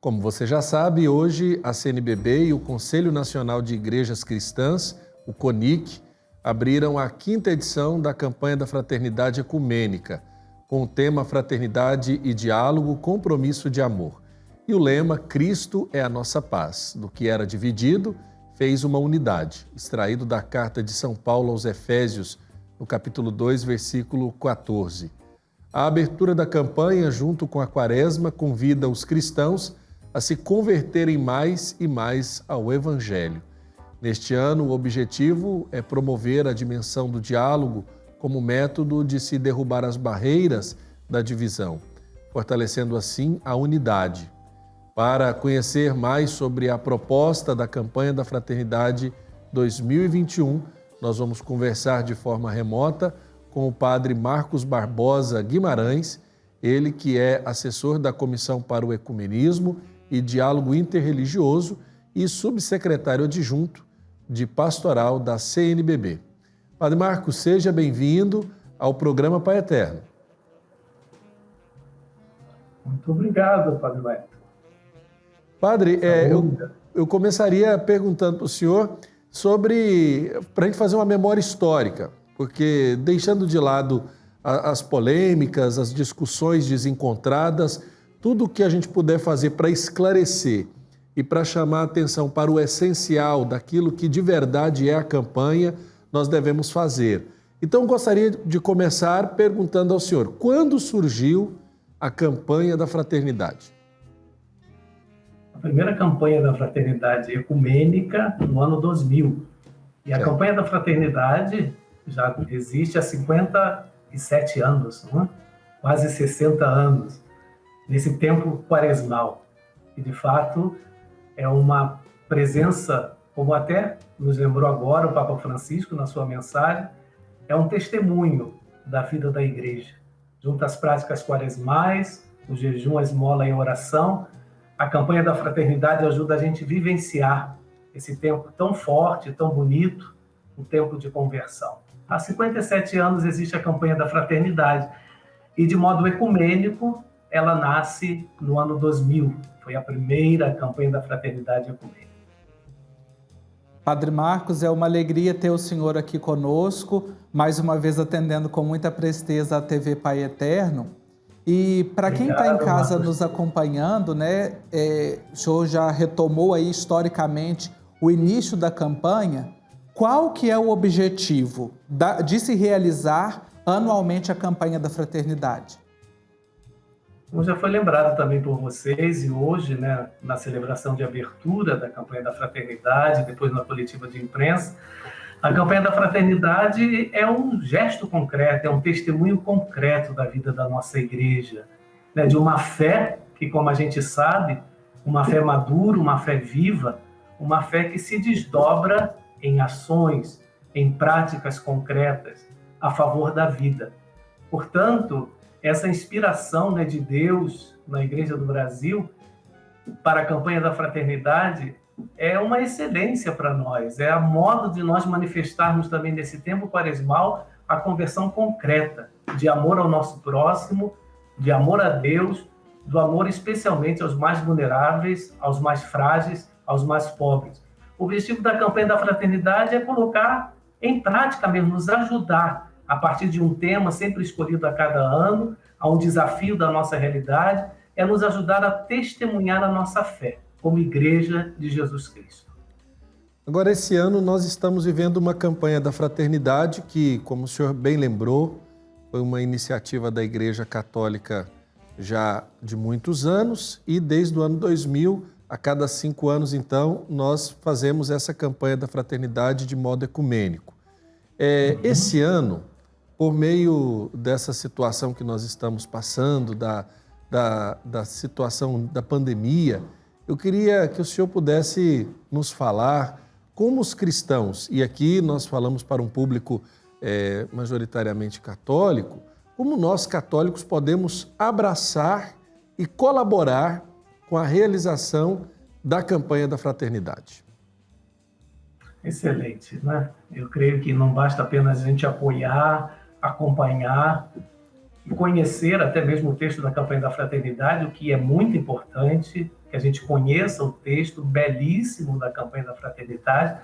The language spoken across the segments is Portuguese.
Como você já sabe, hoje a CNBB e o Conselho Nacional de Igrejas Cristãs, o CONIC, abriram a 5ª edição da campanha da Fraternidade Ecumênica, com o tema Fraternidade e Diálogo, Compromisso de Amor. E o lema Cristo é a nossa paz. Do que era dividido, fez uma unidade, extraído da carta de São Paulo aos Efésios, no capítulo 2, versículo 14. A abertura da campanha, junto com a Quaresma, convida os cristãos a se converterem mais e mais ao Evangelho. Neste ano, o objetivo é promover a dimensão do diálogo como método de se derrubar as barreiras da divisão, fortalecendo assim a unidade. Para conhecer mais sobre a proposta da campanha da Fraternidade 2021, nós vamos conversar de forma remota com o padre Marcos Barbosa Guimarães, ele que é assessor da Comissão para o Ecumenismo e Diálogo Interreligioso e subsecretário adjunto de Pastoral da CNBB. Padre Marcos, seja bem-vindo ao programa Pai Eterno. Muito obrigado, Padre Beto. Padre, eu começaria perguntando para o senhor para a gente fazer uma memória histórica, porque deixando de lado as polêmicas, as discussões desencontradas, tudo o que a gente puder fazer para esclarecer e para chamar a atenção para o essencial daquilo que de verdade é a campanha, nós devemos fazer. Então, gostaria de começar perguntando ao senhor, quando surgiu a campanha da Fraternidade? A primeira campanha da Fraternidade Ecumênica no ano 2000. E a campanha da Fraternidade já existe há 57 anos, não é? Quase 60 anos, nesse tempo quaresmal. E, de fato, é uma presença, como até nos lembrou agora o Papa Francisco na sua mensagem, é um testemunho da vida da Igreja. Junto às práticas quaresmais, o jejum, a esmola e a oração, a campanha da Fraternidade ajuda a gente a vivenciar esse tempo tão forte, tão bonito, um tempo de conversão. Há 57 anos existe a campanha da Fraternidade e, de modo ecumênico, ela nasce no ano 2000. Foi a primeira campanha da Fraternidade Ecumênica. Padre Marcos, é uma alegria ter o senhor aqui conosco, mais uma vez atendendo com muita presteza a TV Pai Eterno. E para quem está em casa nos acompanhando, né, o senhor já retomou aí historicamente o início da campanha. Qual que é o objetivo de se realizar anualmente a campanha da Fraternidade? Como já foi lembrado também por vocês, e hoje, né, na celebração de abertura da campanha da Fraternidade, depois na coletiva de imprensa, a campanha da Fraternidade é um gesto concreto, é um testemunho concreto da vida da nossa igreja, né, de uma fé que, como a gente sabe, uma fé madura, uma fé viva, uma fé que se desdobra em ações, em práticas concretas a favor da vida. Portanto, essa inspiração, né, de Deus na Igreja do Brasil para a campanha da Fraternidade é uma excelência para nós, é a modo de nós manifestarmos também nesse tempo quaresmal a conversão concreta de amor ao nosso próximo, de amor a Deus, do amor especialmente aos mais vulneráveis, aos mais frágeis, aos mais pobres. O objetivo da campanha da Fraternidade é colocar em prática mesmo, nos ajudar a partir de um tema sempre escolhido a cada ano, a um desafio da nossa realidade, é nos ajudar a testemunhar a nossa fé como Igreja de Jesus Cristo. Agora, esse ano nós estamos vivendo uma campanha da Fraternidade que, como o senhor bem lembrou, foi uma iniciativa da Igreja Católica já de muitos anos e desde o ano 2000, a cada 5 anos, então, nós fazemos essa campanha da Fraternidade de modo ecumênico. Esse ano, por meio dessa situação que nós estamos passando, da situação da pandemia, eu queria que o senhor pudesse nos falar como os cristãos, e aqui nós falamos para um público majoritariamente católico, como nós católicos podemos abraçar e colaborar com a realização da campanha da Fraternidade. Excelente, né? Eu creio que não basta apenas a gente apoiar, acompanhar e conhecer até mesmo o texto da campanha da Fraternidade, o que é muito importante, que a gente conheça o texto belíssimo da campanha da fraternidade.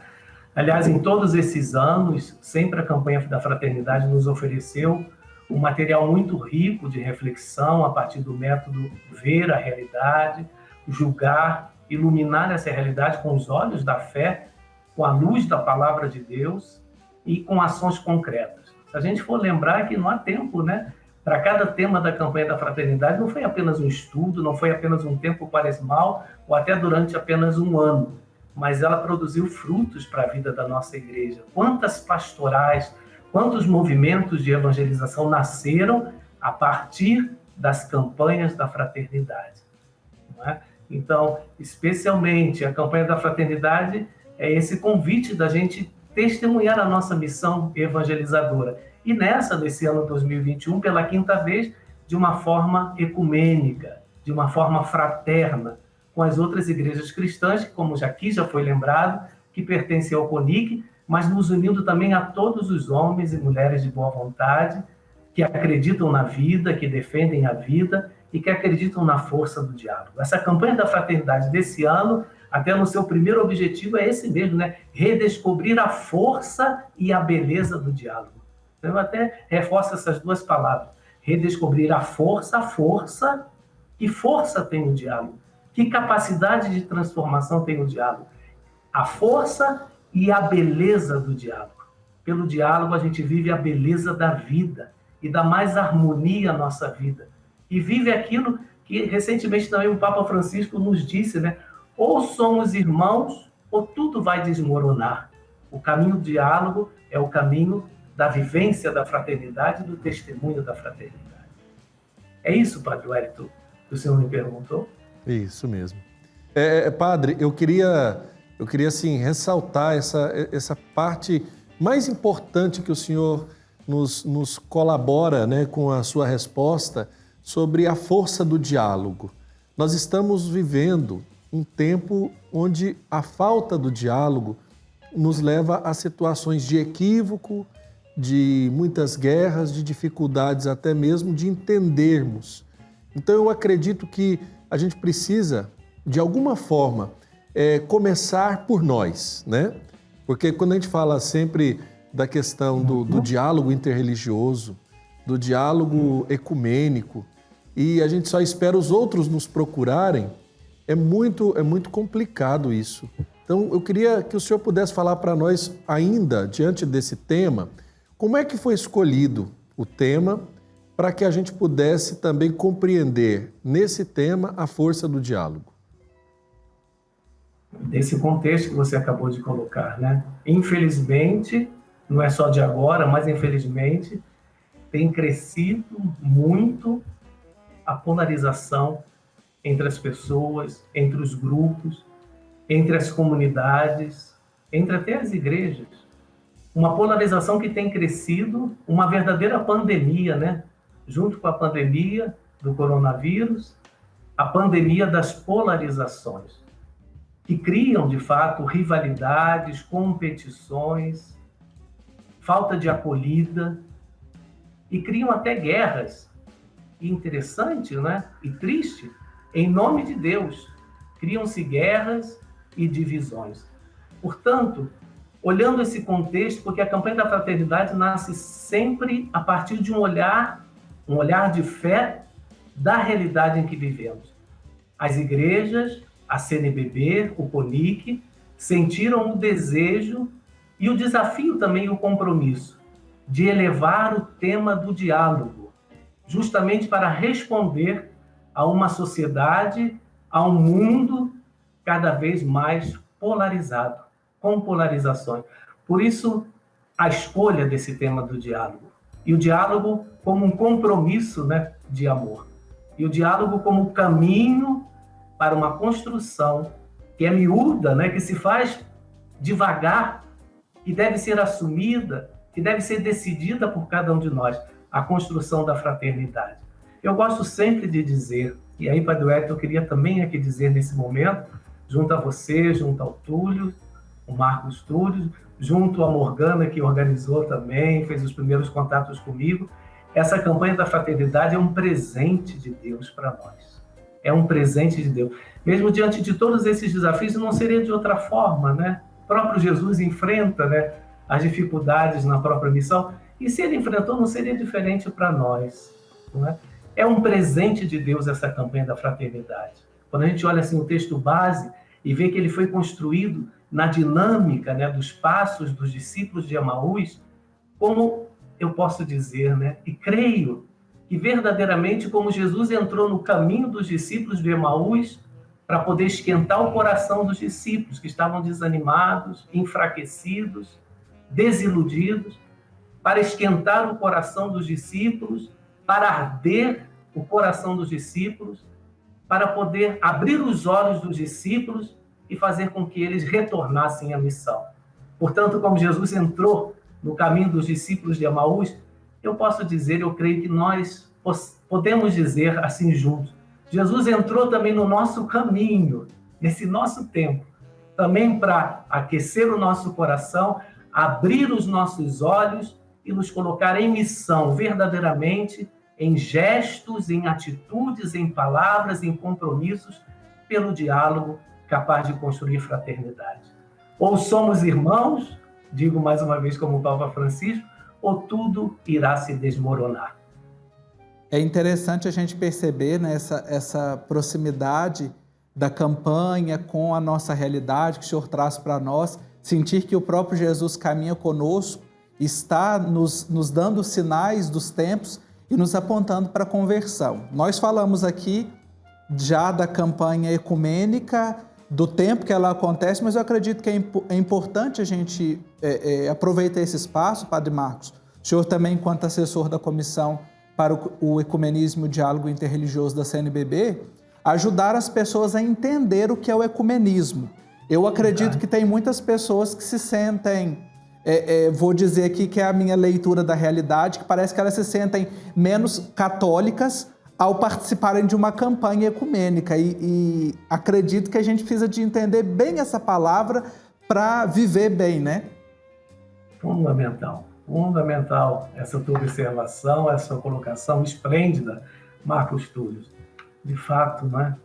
Aliás, em todos esses anos, sempre a campanha da fraternidade nos ofereceu um material muito rico de reflexão a partir do método ver a realidade, julgar, iluminar essa realidade com os olhos da fé, com a luz da palavra de Deus e com ações concretas. Se a gente for lembrar que não há tempo, né? Para cada tema da campanha da fraternidade, não foi apenas um estudo, não foi apenas um tempo quaresmal, ou até durante apenas um ano, mas ela produziu frutos para a vida da nossa igreja. Quantas pastorais, quantos movimentos de evangelização nasceram a partir das campanhas da fraternidade, não é? Então, especialmente, a campanha da fraternidade é esse convite da gente testemunhar a nossa missão evangelizadora. E nesse ano 2021, pela quinta vez, de uma forma ecumênica, de uma forma fraterna, com as outras igrejas cristãs, que, como aqui já foi lembrado, que pertencem ao CONIC, mas nos unindo também a todos os homens e mulheres de boa vontade, que acreditam na vida, que defendem a vida e que acreditam na força do diálogo. Essa campanha da fraternidade desse ano, até no seu primeiro objetivo, é esse mesmo, né? Redescobrir a força e a beleza do diálogo. Eu até reforço essas duas palavras. Redescobrir a força, que força tem o diálogo? Que capacidade de transformação tem o diálogo? A força e a beleza do diálogo. Pelo diálogo a gente vive a beleza da vida e dá mais harmonia à nossa vida. E vive aquilo que recentemente também o Papa Francisco nos disse, né? Ou somos irmãos ou tudo vai desmoronar. O caminho do diálogo é o caminho da vivência da fraternidade, do testemunho da fraternidade. É isso, Padre Wellington, que o senhor me perguntou? Isso mesmo. Padre, eu queria assim, ressaltar essa parte mais importante que o senhor nos colabora, né, com a sua resposta sobre a força do diálogo. Nós estamos vivendo um tempo onde a falta do diálogo nos leva a situações de equívoco, de muitas guerras, de dificuldades até mesmo de entendermos. Então eu acredito que a gente precisa, de alguma forma, começar por nós, né? Porque quando a gente fala sempre da questão do diálogo interreligioso, do diálogo ecumênico, e a gente só espera os outros nos procurarem, é muito complicado isso. Então eu queria que o senhor pudesse falar para nós ainda, diante desse tema, como é que foi escolhido o tema para que a gente pudesse também compreender nesse tema a força do diálogo? Desse contexto que você acabou de colocar, né? Infelizmente, não é só de agora, mas infelizmente tem crescido muito a polarização entre as pessoas, entre os grupos, entre as comunidades, entre até as igrejas. Uma polarização que tem crescido, uma verdadeira pandemia, né? Junto com a pandemia do coronavírus, a pandemia das polarizações, que criam, de fato, rivalidades, competições, falta de acolhida, e criam até guerras. E interessante, né? E triste, em nome de Deus, criam-se guerras e divisões. Portanto, olhando esse contexto, porque a campanha da fraternidade nasce sempre a partir de um olhar de fé da realidade em que vivemos. As igrejas, a CNBB, o CONIC, sentiram o desejo e o desafio também, o compromisso, de elevar o tema do diálogo, justamente para responder a uma sociedade, a um mundo cada vez mais polarizado, com polarizações. Por isso, a escolha desse tema do diálogo. E o diálogo como um compromisso, né, de amor. E o diálogo como caminho para uma construção que é miúda, né, que se faz devagar, que deve ser assumida, que deve ser decidida por cada um de nós, a construção da fraternidade. Eu gosto sempre de dizer, e aí, Padre Wellington, eu queria também aqui dizer nesse momento, junto a você, junto ao Túlio, o Marcos Túlio, junto à Morgana, que organizou também, fez os primeiros contatos comigo, essa campanha da fraternidade é um presente de Deus para nós. é um presente de Deus. Mesmo diante de todos esses desafios, não seria de outra forma, né? O próprio Jesus enfrenta, né, as dificuldades na própria missão, e se ele enfrentou, não seria diferente para nós, não é? É um presente de Deus essa campanha da fraternidade. Quando a gente olha assim o texto base e vê que ele foi construído na dinâmica, né, dos passos dos discípulos de Emaús, como eu posso dizer, né, e creio que verdadeiramente como Jesus entrou no caminho dos discípulos de Emaús para poder esquentar o coração dos discípulos que estavam desanimados, enfraquecidos, desiludidos, para esquentar o coração dos discípulos, para arder o coração dos discípulos, para poder abrir os olhos dos discípulos e fazer com que eles retornassem à missão. Portanto, como Jesus entrou no caminho dos discípulos de Emaús, eu posso dizer, eu creio que nós podemos dizer assim juntos, Jesus entrou também no nosso caminho, nesse nosso tempo, também para aquecer o nosso coração, abrir os nossos olhos e nos colocar em missão verdadeiramente, em gestos, em atitudes, em palavras, em compromissos, pelo diálogo capaz de construir fraternidade. Ou somos irmãos, digo mais uma vez como o Papa Francisco, ou tudo irá se desmoronar. É interessante a gente perceber, né, essa proximidade da campanha com a nossa realidade que o Senhor traz para nós, sentir que o próprio Jesus caminha conosco, está nos dando sinais dos tempos e nos apontando para a conversão. Nós falamos aqui já da campanha ecumênica, do tempo que ela acontece, mas eu acredito que é importante a gente aproveitar esse espaço, Padre Marcos. O senhor também, enquanto assessor da Comissão para o Ecumenismo e o Diálogo Interreligioso da CNBB, ajudar as pessoas a entender o que é o ecumenismo. Eu acredito que tem muitas pessoas que se sentem, vou dizer aqui que é a minha leitura da realidade, que parece que elas se sentem menos católicas ao participarem de uma campanha ecumênica. E acredito que a gente precisa de entender bem essa palavra para viver bem, né? Fundamental essa tua observação, essa colocação esplêndida, Marcos Túlio. De fato, né?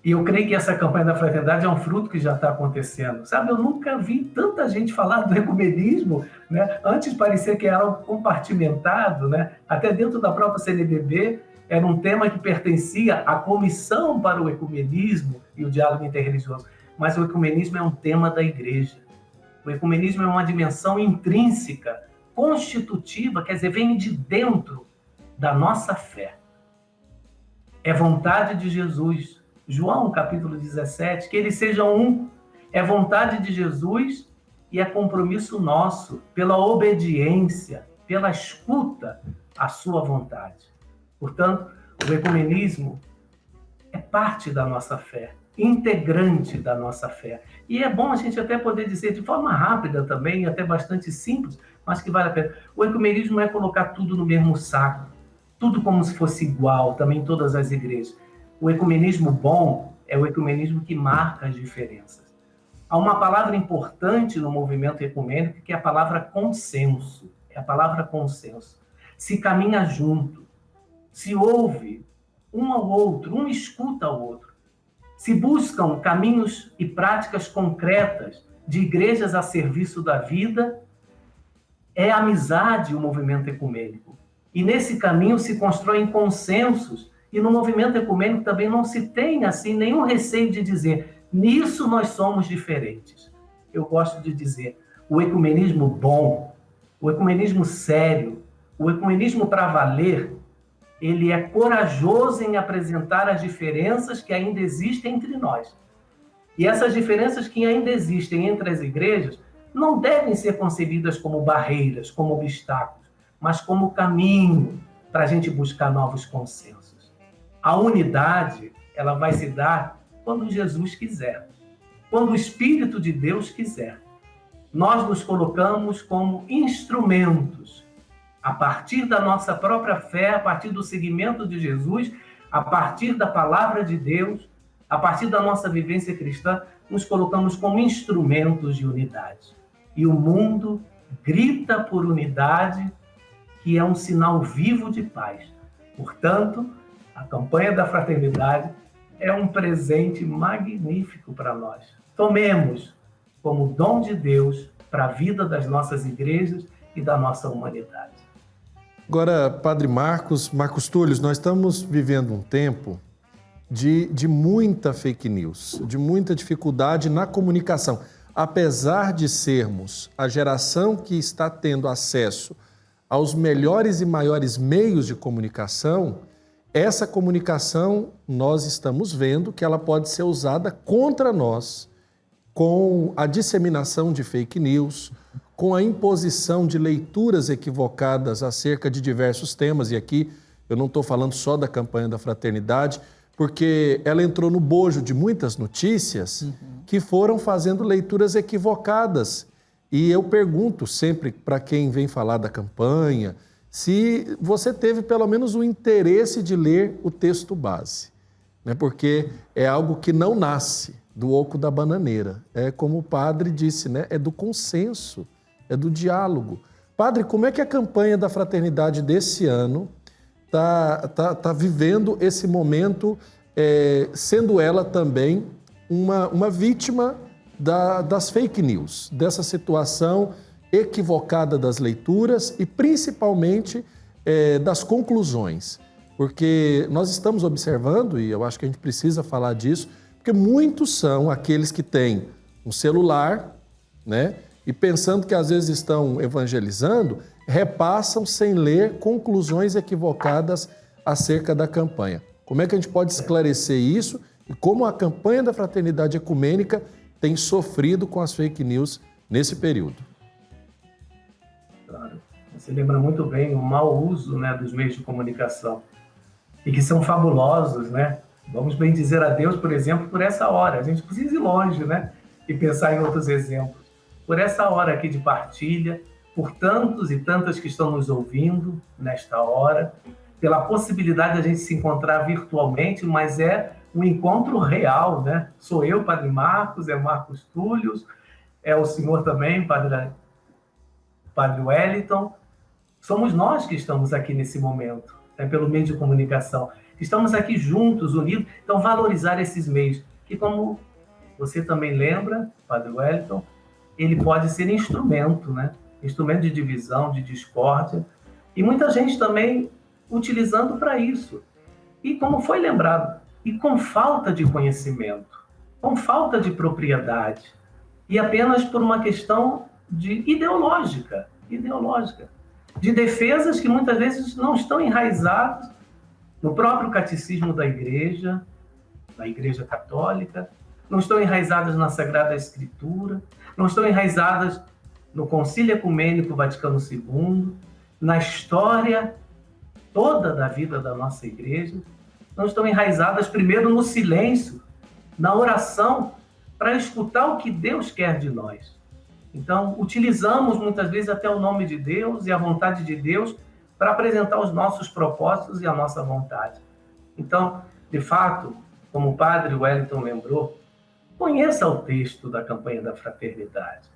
E eu creio que essa campanha da fraternidade é um fruto que já está acontecendo. Sabe, eu nunca vi tanta gente falar do ecumenismo, né? Antes parecia que era algo compartimentado, né? Até dentro da própria CNBB, era um tema que pertencia à Comissão para o Ecumenismo e o Diálogo Interreligioso. Mas o ecumenismo é um tema da Igreja. O ecumenismo é uma dimensão intrínseca, constitutiva, quer dizer, vem de dentro da nossa fé. É vontade de Jesus. João, capítulo 17, que eles sejam um. É vontade de Jesus e é compromisso nosso pela obediência, pela escuta à sua vontade. Portanto, o ecumenismo é parte da nossa fé, integrante da nossa fé. E é bom a gente até poder dizer de forma rápida também, até bastante simples, mas que vale a pena. O ecumenismo não é colocar tudo no mesmo saco, tudo como se fosse igual, também em todas as igrejas. O ecumenismo bom é o ecumenismo que marca as diferenças. Há uma palavra importante no movimento ecumênico que é a palavra consenso. É a palavra consenso. Se caminha junto, se ouve um ao outro, um escuta ao outro. Se buscam caminhos e práticas concretas de igrejas a serviço da vida, é amizade o movimento ecumênico. E nesse caminho se constroem consensos, e no movimento ecumênico também não se tem assim nenhum receio de dizer, nisso nós somos diferentes. Eu gosto de dizer, o ecumenismo bom, o ecumenismo sério, o ecumenismo para valer, ele é corajoso em apresentar as diferenças que ainda existem entre nós. E essas diferenças que ainda existem entre as igrejas não devem ser concebidas como barreiras, como obstáculos, mas como caminho para a gente buscar novos consensos. A unidade, ela vai se dar quando Jesus quiser, quando o Espírito de Deus quiser. Nós nos colocamos como instrumentos, a partir da nossa própria fé, a partir do seguimento de Jesus, a partir da palavra de Deus, a partir da nossa vivência cristã, nos colocamos como instrumentos de unidade. E o mundo grita por unidade, que é um sinal vivo de paz. Portanto, a campanha da fraternidade é um presente magnífico para nós. Tomemos como dom de Deus para a vida das nossas igrejas e da nossa humanidade. Agora, Padre Marcos Túlio, nós estamos vivendo um tempo de muita fake news, de muita dificuldade na comunicação. Apesar de sermos a geração que está tendo acesso aos melhores e maiores meios de comunicação, essa comunicação nós estamos vendo que ela pode ser usada contra nós, com a disseminação de fake news, com a imposição de leituras equivocadas acerca de diversos temas, e aqui eu não estou falando só da campanha da fraternidade, porque ela entrou no bojo de muitas notícias que foram fazendo leituras equivocadas. E eu pergunto sempre para quem vem falar da campanha, se você teve pelo menos o interesse de ler o texto base, né? Porque é algo que não nasce do oco da bananeira. É como o padre disse, né? É do consenso, é do diálogo. Padre, como é que a campanha da fraternidade desse ano está vivendo esse momento, sendo ela também uma vítima das fake news, dessa situação equivocada das leituras e principalmente das conclusões? Porque nós estamos observando, e eu acho que a gente precisa falar disso, porque muitos são aqueles que têm um celular, né? E pensando que às vezes estão evangelizando, repassam sem ler conclusões equivocadas acerca da campanha. Como é que a gente pode esclarecer isso e como a campanha da Fraternidade Ecumênica tem sofrido com as fake news nesse período? Claro. Você lembra muito bem o mau uso, né, dos meios de comunicação e que são fabulosos, né? Vamos bem dizer a Deus, por exemplo, por essa hora. A gente precisa ir longe, né? E pensar em outros exemplos. Por essa hora aqui de partilha, por tantos e tantas que estão nos ouvindo nesta hora, pela possibilidade de a gente se encontrar virtualmente, mas é um encontro real, né? Sou eu, Padre Marcos, é Marcos Túlio, é o senhor também, Padre Wellington. Somos nós que estamos aqui nesse momento, né? Pelo meio de comunicação. Estamos aqui juntos, unidos. Então, valorizar esses meios, que como você também lembra, Padre Wellington, ele pode ser instrumento, né? Instrumento de divisão, de discórdia, e muita gente também utilizando para isso. E como foi lembrado, e com falta de conhecimento, com falta de propriedade, e apenas por uma questão ideológica, de defesas que muitas vezes não estão enraizadas no próprio catecismo da Igreja Católica, não estão enraizadas na Sagrada Escritura, não estão enraizadas no Concílio Ecumênico Vaticano II, na história toda da vida da nossa Igreja, não estão enraizadas primeiro no silêncio, na oração, para escutar o que Deus quer de nós. Então, utilizamos muitas vezes até o nome de Deus e a vontade de Deus para apresentar os nossos propósitos e a nossa vontade. Então, de fato, como o Padre Wellington lembrou, conheça o texto da campanha da fraternidade.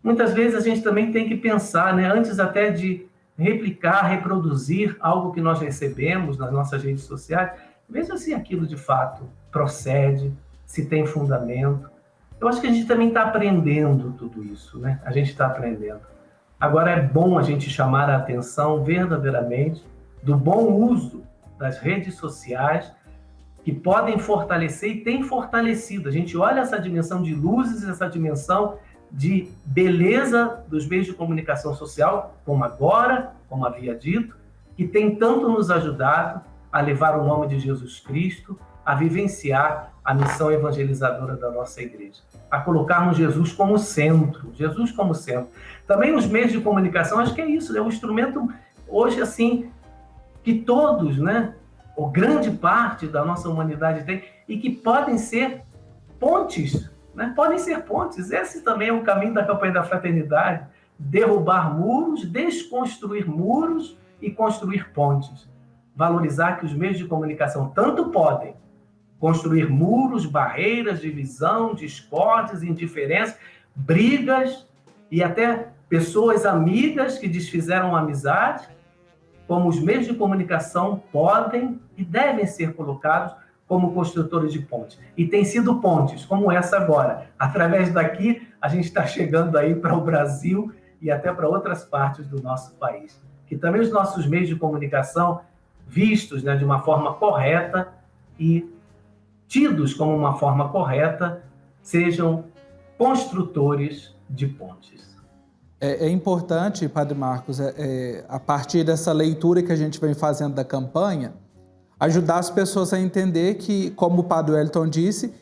Muitas vezes a gente também tem que pensar, né, antes até de replicar, reproduzir algo que nós recebemos nas nossas redes sociais, veja se aquilo de fato procede, se tem fundamento. Eu acho que a gente também está aprendendo tudo isso, né? A gente está aprendendo. Agora é bom a gente chamar a atenção verdadeiramente do bom uso das redes sociais, que podem fortalecer e têm fortalecido. A gente olha essa dimensão de luzes, essa dimensão de beleza dos meios de comunicação social, como agora, como havia dito, que tem tanto nos ajudado a levar o nome de Jesus Cristo, a vivenciar a missão evangelizadora da nossa igreja, a colocarmos Jesus como centro. Também os meios de comunicação, acho que é isso, é um instrumento hoje assim que todos, né, ou grande parte da nossa humanidade tem, e que podem ser pontes, né? Podem ser pontes. Esse também é o caminho da campanha da fraternidade: derrubar muros, desconstruir muros e construir pontes. Valorizar que os meios de comunicação tanto podem construir muros, barreiras, divisão, discórdias, indiferença, brigas e até pessoas amigas que desfizeram amizade, como os meios de comunicação podem e devem ser colocados como construtores de pontes. E tem sido pontes, como essa agora. Através daqui, a gente está chegando aí para o Brasil e até para outras partes do nosso país. Que também os nossos meios de comunicação, vistos, né, de uma forma correta e tidos como uma forma correta, sejam construtores de pontes. É importante, Padre Marcos, a partir dessa leitura que a gente vem fazendo da campanha, ajudar as pessoas a entender que, como o Padre Wellington disse,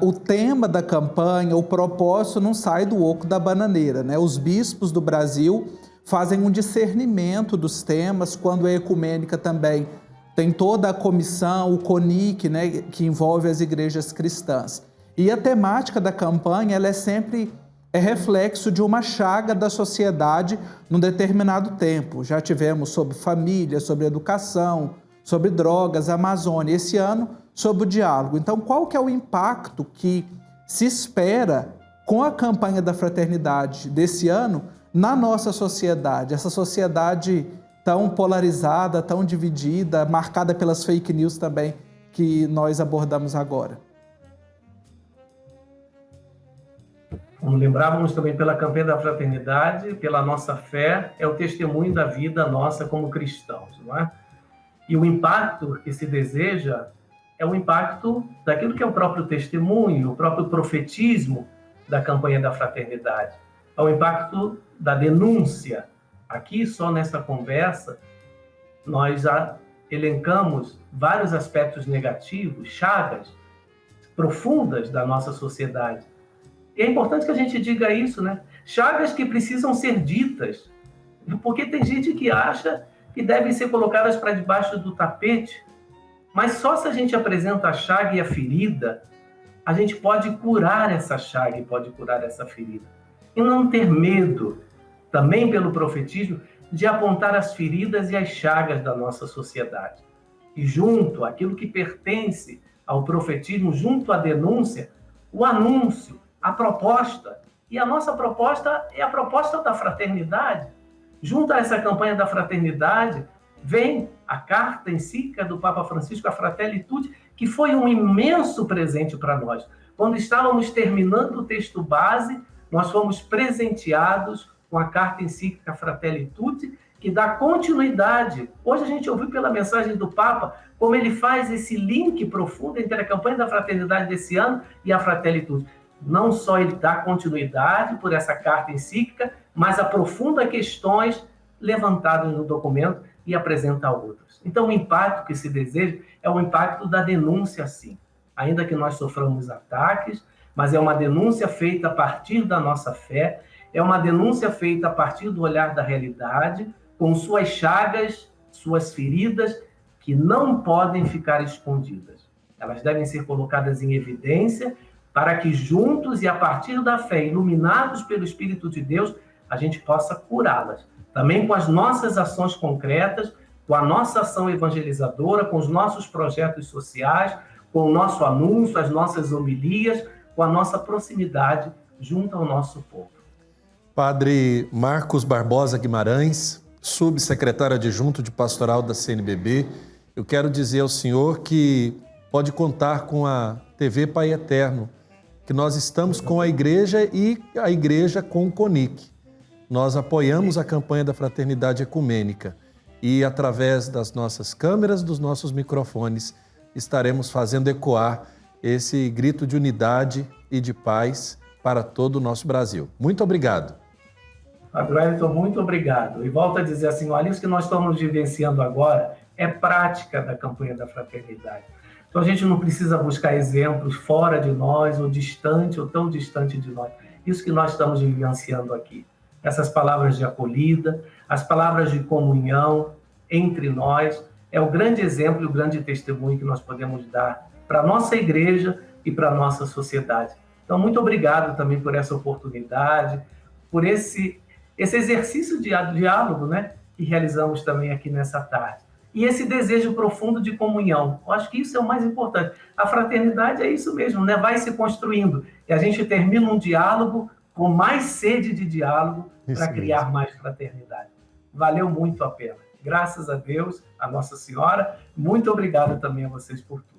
o tema da campanha, o propósito não sai do oco da bananeira, né? Os bispos do Brasil fazem um discernimento dos temas, quando é ecumênica também tem toda a comissão, o CONIC, né, que envolve as igrejas cristãs. E a temática da campanha, ela sempre é reflexo de uma chaga da sociedade num determinado tempo. Já tivemos sobre família, sobre educação, sobre drogas, Amazônia. Esse ano, sobre o diálogo. Então, qual que é o impacto que se espera com a campanha da fraternidade desse ano na nossa sociedade? Essa sociedade tão polarizada, tão dividida, marcada pelas fake news também, que nós abordamos agora. Como lembrávamos também pela campanha da fraternidade, pela nossa fé, é o testemunho da vida nossa como cristãos, não é? E o impacto que se deseja é o impacto daquilo que é o próprio testemunho, o próprio profetismo da campanha da fraternidade. É o impacto da denúncia. Aqui, só nessa conversa, nós já elencamos vários aspectos negativos, chagas profundas da nossa sociedade. E é importante que a gente diga isso, né? Chagas que precisam ser ditas, porque tem gente que acha que devem ser colocadas para debaixo do tapete, mas só se a gente apresenta a chaga e a ferida, a gente pode curar essa chaga e pode curar essa ferida. E não ter medo, também pelo profetismo, de apontar as feridas e as chagas da nossa sociedade. E junto àquilo que pertence ao profetismo, junto à denúncia, o anúncio, a proposta. E a nossa proposta é a proposta da fraternidade. Junto a essa campanha da fraternidade, vem a carta encíclica do Papa Francisco, a Fratelli Tutti, que foi um imenso presente para nós. Quando estávamos terminando o texto base, nós fomos presenteados com a carta encíclica Fratelli Tutti, que dá continuidade. Hoje a gente ouviu pela mensagem do Papa como ele faz esse link profundo entre a campanha da fraternidade desse ano e a Fratelli Tutti. Não só ele dá continuidade por essa carta encíclica, mas aprofunda questões levantadas no documento e apresenta outras. Então, o impacto que se deseja é o impacto da denúncia, sim. Ainda que nós soframos ataques, mas é uma denúncia feita a partir da nossa fé, é uma denúncia feita a partir do olhar da realidade, com suas chagas, suas feridas, que não podem ficar escondidas. Elas devem ser colocadas em evidência para que juntos e a partir da fé, iluminados pelo Espírito de Deus, a gente possa curá-las. Também com as nossas ações concretas, com a nossa ação evangelizadora, com os nossos projetos sociais, com o nosso anúncio, as nossas homilias, com a nossa proximidade junto ao nosso povo. Padre Marcos Barbosa Guimarães, subsecretário adjunto de Pastoral da CNBB, eu quero dizer ao senhor que pode contar com a TV Pai Eterno, que nós estamos com a igreja e a igreja com o CONIC. Nós apoiamos a campanha da Fraternidade Ecumênica e, através das nossas câmeras, dos nossos microfones, estaremos fazendo ecoar esse grito de unidade e de paz para todo o nosso Brasil. Muito obrigado. Padre Wellington, muito obrigado. E volto a dizer assim, olha, isso que nós estamos vivenciando agora é prática da campanha da fraternidade. Então a gente não precisa buscar exemplos fora de nós, ou distante, ou tão distante de nós. Isso que nós estamos vivenciando aqui. Essas palavras de acolhida, as palavras de comunhão entre nós, é o grande exemplo e o grande testemunho que nós podemos dar para a nossa igreja e para a nossa sociedade. Então, muito obrigado também por essa oportunidade, por esse exercício de diálogo, né, que realizamos também aqui nessa tarde. E esse desejo profundo de comunhão. Eu acho que isso é o mais importante. A fraternidade é isso mesmo, né? Vai se construindo. E a gente termina um diálogo com mais sede de diálogo para criar mais fraternidade. Valeu muito a pena. Graças a Deus, a Nossa Senhora. Muito obrigado também a vocês por tudo.